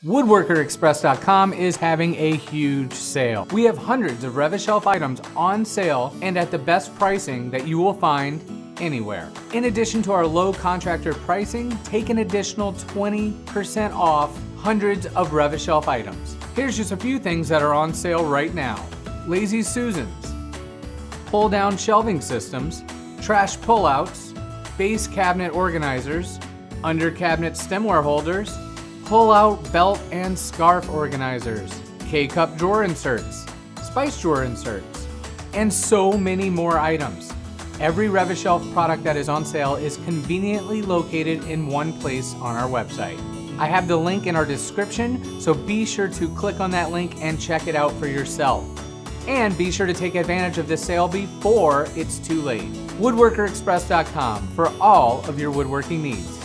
Express.com is having a huge sale. We have hundreds of Rev A Shelf items on sale and at the best pricing that you will find anywhere. In addition to our low contractor pricing, take an additional 20% off hundreds of Rev A Shelf items. Here's just a few things that are on sale right now. Lazy Susans, pull-down shelving systems, trash pullouts, base cabinet organizers, under cabinet stemware holders, pull-out belt and scarf organizers, K-cup drawer inserts, spice drawer inserts, and so many more items. Every Rev A Shelf product that is on sale is conveniently located in one place on our website. I have the link in our description, so be sure to click on that link and check it out for yourself. And be sure to take advantage of this sale before it's too late. WoodworkerExpress.com for all of your woodworking needs.